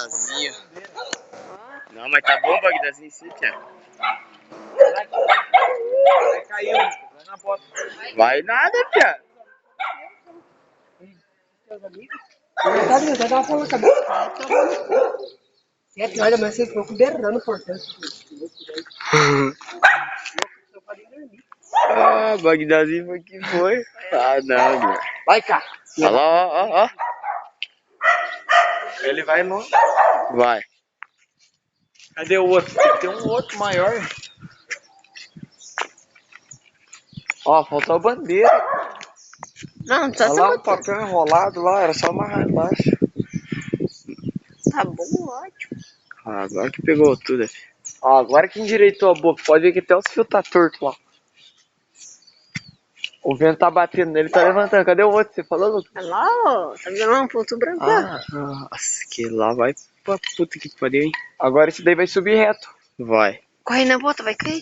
Bagdazinho. Não, mas tá bom o Bagdazinho sim, Pia. Vai cair, vai na bota. Vai nada, Pia. Vai dar uma pala na cabeça. 7 horas da manhã vocês ficam berrando, portanto. Ah, Bagdazinho foi que foi. Ah, não, mano. Vai cá. Olha lá, ó. Ele vai longe. Vai. Cadê o outro? Tem que ter um outro maior. Ó, faltou a bandeira. Não precisa Olha ser lá o muito. papel enrolado lá, era só amarrar embaixo. Tá bom, ótimo. Ah, agora que pegou tudo. Ó, agora que endireitou a boca, pode ver que até os fios tá torto lá. O vento tá batendo nele, tá levantando. Cadê o outro? Você falou, Lucas? Olha lá, ó. Tá vendo lá um ponto branco lá? Nossa, que lá vai pra puta que pariu, hein? Agora esse daí vai subir reto. Vai. Corre na bota, vai cair.